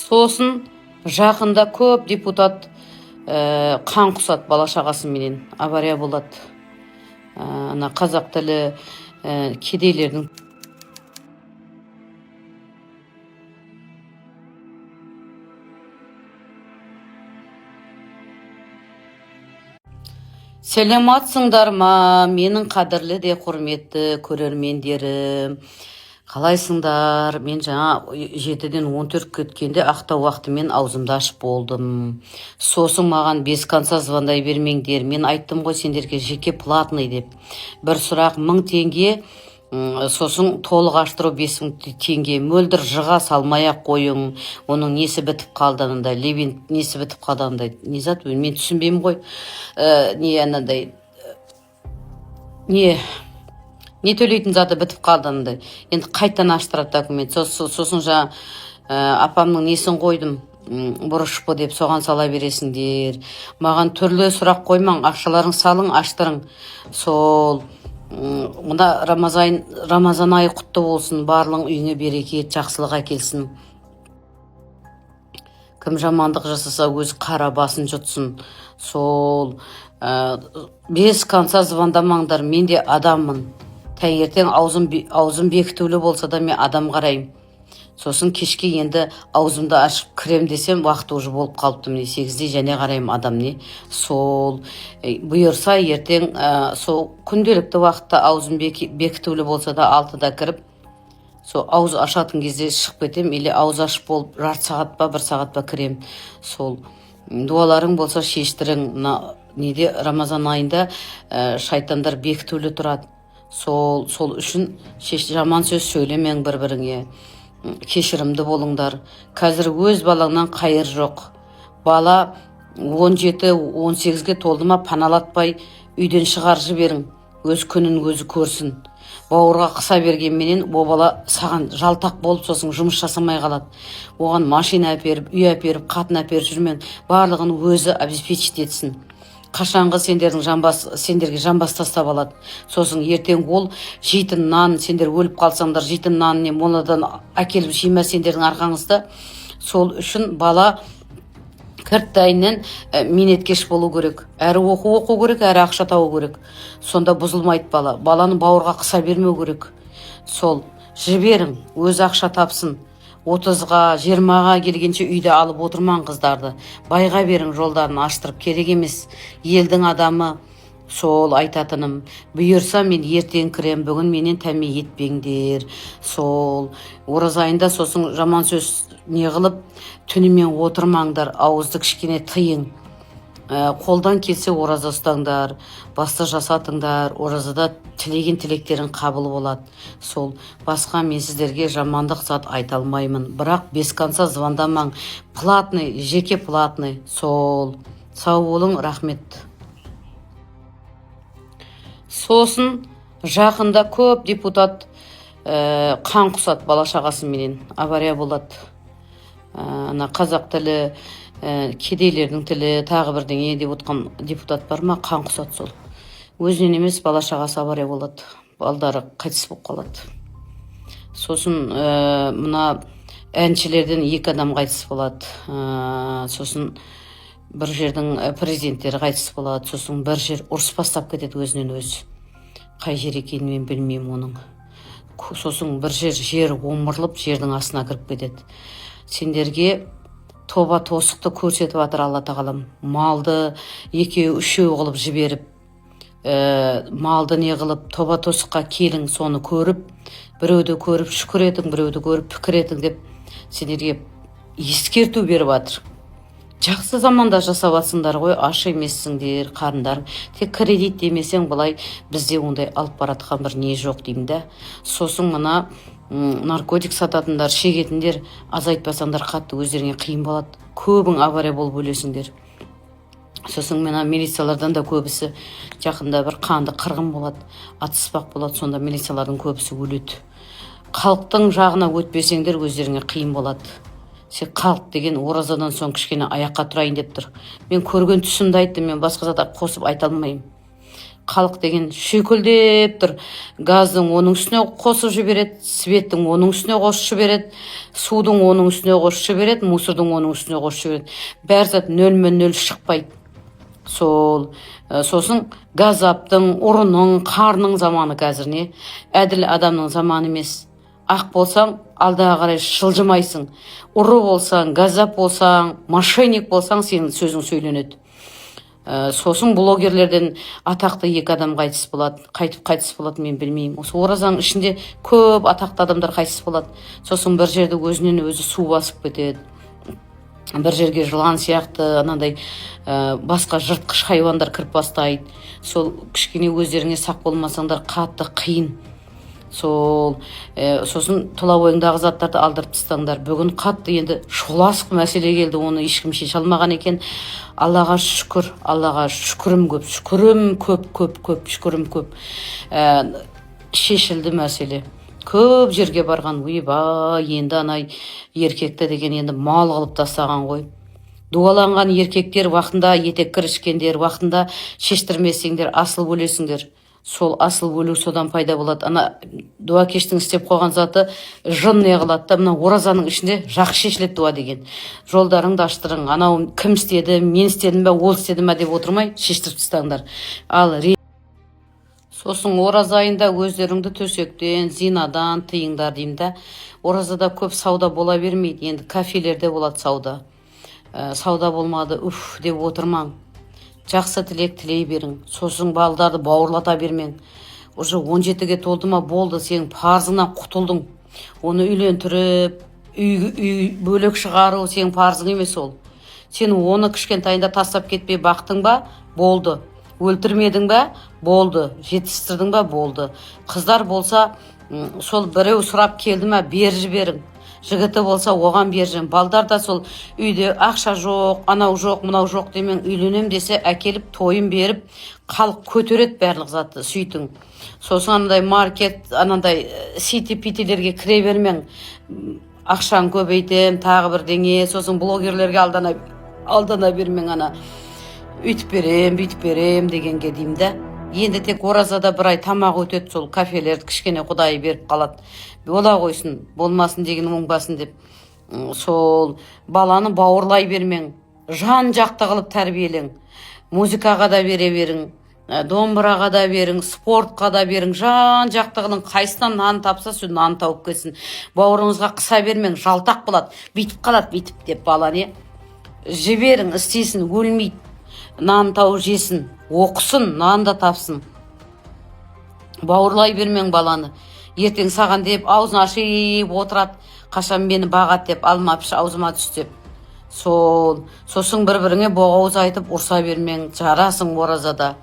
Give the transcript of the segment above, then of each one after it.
Сосын жақында көп депутат қан құсат бала шағасыменен авария болады. Ана қазақ тілі кедейлердің Сәлематсыңдар ма, менің қадірлі де құрметті көрермендерім. Қалайсыңдар? Мен жаңа 7-ден 14 кеткенде ақтау уақытымен аузымды ашып болдым. Сосын маған без конца звондай бермеңдер. Мен айттым ғой сендерге жеке платный деп. Бір сұрақ 1000 теңге, сосын толық аштыру 5000 теңге. Мөлдір жыға салмай-ақ қойың. Оның несі бітіп қалдығында, Левин несі бітіп қалдығында. Не зат, мен түсінбеймін ғой. Не анандай, не төлейтін заты бітіп қалдығында. Енді қайттан аштырады документ. Сосын жаңа апамның несін қойдым. Бұрыш бұл деп соған сала бересіңдер. Маған түрлі сұрақ қоймаң, ақшаларың салың, аштырың. Сол мына Рамазан айы құтты болсын, барлың үйіңе берекет, жақсылық әкелсін. Кім жамандық жасаса өз қара басын жұтсын. Сол без конца звондамаңдар, мен де адаммын. Таңертең аузым бекітулі болса да мен адам қарайым. Сосын кешке енді аузымды ашып кірем десем, уақыт уже болып қалыпты. 8-де және қарайым адам не. Сол бұйырса ертең сол күнделікті уақытта аузым бекітулі болса да 6-да кіріп, сол ауыз ашатын кезде шығып кетем, или ауыз ашып болып жарты сағат па 1 сағат па кірем. Сол дуаларың болса шештірің. Неде Рамазан айында шайтандар бекітулі тұрады. Сол үшін жаман сөз сөйлемең бір-біріңе. Кешірімді болыңдар. Қазір өз балаңнан қайыр жоқ. Бала 17-18-ге толды ма паналатпай үйден шығар жіберің. Өз күнін өзі көрсін. Бауырға қыса бергенменен о бала саған жалтақ болып сосын жұмыс жасамай қалады. Оған машина әперіп, үй әперіп, қатын әперіп жүрмен. Барлығын өзі обеспечить етсін. Қашанғы сендерге жамбас тастап алады. Сосын ертең ол жейтін нан, сендер өліп қалсаңдар, жейтін нан не моладан әкеліп жейма сендердің арқаңызда. Сол үшін бала кірттайынан минеткеш болу керек. Әрі оқу керек, әрі ақша тауы керек. Сонда бұзылмайды бала. Баланы бауырға қыса бермеу керек. Сол жіберің, өз ақша тапсын. 30-ға, 20-ға келгенше үйде алып отырман қыздарды. Байға берің, жолдарын аштырып, керек емес. Елдің адамы. Сол айтатыным, бұйырса мен ертең кірем, бүгін менен тәме етпеңдер. Сол ораза айында сосын жаман сөз не қылып, түнімен отырмаңдар, ауызды кішкене тыйың. Қолдан келсе ораза ұстаңдар, басты жасатыңдар, оразада тілеген тілектерін қабыл болады. Сол басқа мен сіздерге жамандық зат айта алмаймын. Бірақ без конца звондамаң, платный, жеке платный. Сол сау болың, рахмет. Сосын жақында көп депутат қан құсат бала шағасыменен авария болады. Ана қазақ тілі кедейлердің тілі тағы бірдеңе деп отқан депутат бар ма, қан құсат сол. Өзінен емес бала шағасы авария болады. Балдары қайтыс болып қалады. Сосын мына әншілерден 2 адам қайтыс болады. Сосын бір жердің президенттері қайтыс болады. Сосын бір жер ұрыс бастап кетеді өзінен өзі. Қай жер екенін мен білмеймін оның. Сосын бір жер омырылып, жердің астына кіріп кетеді. Сендерге тоба тосықты көрсетіп жатыр Алла тағалам. Малды 2-3 қылып жіберіп, малды не қылып, тоба тосыққа келің, соны көріп, біреуді көріп шүкір етің, біреуді көріп пікір етің деп сендерге ескерту беріп жатыр. Жақсы заманда жасап жатсыңдар ғой, аш емессіңдер, қарындар. Тек кредит демесең, былай бізде ондай алып баратқан бір не жоқ деймін да. Сосын мына наркотик сататындар, шегетіндер азайтпасаңдар қатты өздеріңе қиын болады. Көбің авария болып өлесіңдер. Сосын мына милициялардан да көбісі жақында бір қанды қырғын болады, атыспақ болады, сонда милициялардың көбісі өледі. Халықтың жағына өтпесеңдер өздеріңе қиын болады. Сен халық деген оразадан соң кішкене аяққа тұрайын деп тұр. Мен көрген түсімді айттым, мен басқа зат қосып айта алмаймын. халық деген шүйкілдеп тұр. Газдың оның үстіне қосып жібереді, светтің оның үстіне қосып жібереді, судың оның үстіне қосып жібереді, мусордың оның үстіне қосып жібереді. Бәрі зат нөл шықпайды. Сосын газаптың, ұрының, қарның заманы қазір не? Әділ адамның заманы емес. Ақ болсаң, алдағы қарай жылжымайсың. Ұры болсаң, газап болсаң, мошенник болсаң, сенің сөзің сөйленеді. Сосын блогерлерден атақты екі адам қайтып қайтыс болады, мен білмеймін. Осы оразаның ішінде көп атақты адамдар қайтыс болады. Сосын бір жерді өзінен өзі су басып кетеді. Бір жерге жылан сияқты анандай басқа жыртқыш хайуандар кіріп бастайды. Сол кішкене өздеріңе сақ болмасаңдар қатты қиын. Сосын тұла бойыңдағы заттарды алдырып тастаңдар. Бүгін қатты енді шоласық мәселе келді, оны ешкім шеше алмаған екен. Аллаға шүкір, Аллаға шүкірім көп. Шешілді мәселе. Көп жерге барған, енді анай еркекті деген енді мал қылып тастаған ғой. Дуаланған еркектер уақытында етек кірішкендер, уақытында шештірмесеңдер, асыл бөлесіңдер. Сол асыл бөлу содан пайда болады. Ана дуакештің істеп қойған заты жын не қылады да, мына оразаның ішінде жақсы шешіледі дуа деген. Жолдарыңды аштырың, анау кім істеді, мен істедім бе, ол істеді ме деп отырмай шештіріп тастаңдар. Сосын ораза айында өздеріңді төсектен, зинадан тыйыңдар деймін да. Оразада көп сауда бола бермейді. Енді кафелерде болады сауда. Сауда болмады, деп отырмаң. Жақсы тілек тілей берің. Сосын балдарды бауырлата бермең. Уже 17-ге толды ма болды, сен парызыңнан құтылдың. Оны үйлентіріп, үй бөлек шығару сен парызың емес ол. Сен оны кішкентайында тастап кетпей бақтың ба, болды. Өлтірмедің ба, болды. Жетістірдің ба, болды. Қыздар болса, сол біреу сұрап келді ма, бер жіберің. Жігіті болса оған бержен. Балдар да сол үйде ақша жоқ, анау жоқ, мынау жоқ демен, үйленем десе әкеліп тойын беріп, халық көтереді барлық затты, сөйтің. Сосын анандай маркет, анандай сити-питилерге кіре бермең. Ақшан көбейтем, тағы бірдеңе. Сосын блогерлерге алдана бермең, ана үйтіп берем, бүйтіп берем дегенге деймін да. Енді тек оразада бір ай тамақ өтеді, сол кафелерді кішкене құдайы беріп қалады. Бола қойсын, болмасын деген оңбасын деп. Сол баланы бауырлай бермең, жан жақты қылып тәрбиелең. Музыкаға да бере берің, домбыраға да берің, спортқа да берің, жан жақты қылың. Қайсынан нан тапса, сол нан тауып кетсін. Бауырыңызға қыса бермең, жалтақ болады, бүйтіп қалады, бүйтіп деп бала не. Жіберің, істесін, өлмейді. Нан тауып жесін, оқысын, нан да тапсын. Бауырлай бермең баланы. Ертең саған деп аузын ашып отырады, қашан мені бағат деп, алма піш аузыма түс деп. Сосын бір-біріңе боғауыз айтып ұрса бермең, жарасың оразада.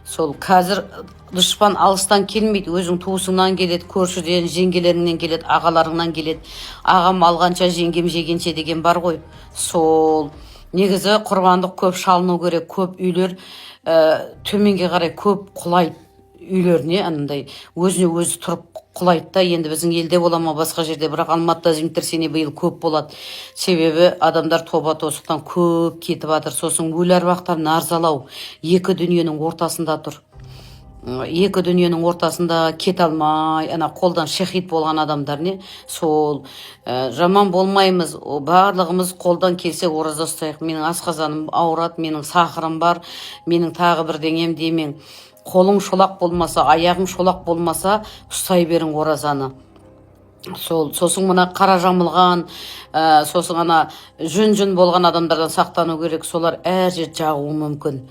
Сол қазір дұшпан алыстан келмейді, өзің туысыңнан келеді, көршіден, жеңгелеріңнен келеді, ағаларыңнан келеді. Ағам алғанша жеңгем жегенше деген бар ғой. Сол негізі құрбандық көп шалыну керек, көп үйлер төменге қарай көп құлайды. Үйлеріне анандай өзіне өзі тұрып құлайды да. Енді біздің елде бола ма басқа жерде, бірақ Алматыда земтірсене биыл көп болады. Себебі адамдар тоба тосықтан көп кетіп жатыр. Сосын өлі аруақтар нарзалау, екі дүниенің ортасында тұр. Екі дүниенің ортасында кет алмай, ана қолдан шахид болған адамдар не. Сол жаман болмаймыз, барлығымыз қолдан келсе ораза ұстайық. Менің асқазаным ауырады, менің сахарым бар, менің тағы бірдеңем демең. Қолың шолақ болмаса, аяғың шолақ болмаса, ұстай берің оразаны. Сосын мына қара жамылған, сосын ана жүн болған адамдардан сақтану керек. Солар әр жер жағуы мүмкін.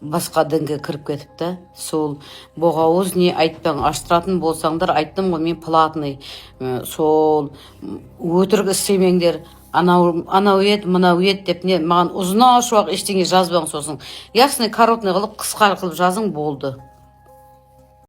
Басқа дінге кіріп кетіпті. Сол боғауыз не айтпаң, аштыратын болсаңдар, айттым ғой мен платный. Сол өтірік істемеңдер. Анау ет, мынау ет деп не, маған ұзына шуақ ештеңе жазбаң. Сосын ясный, коротный қылып, қысқа қылып жазың, болды.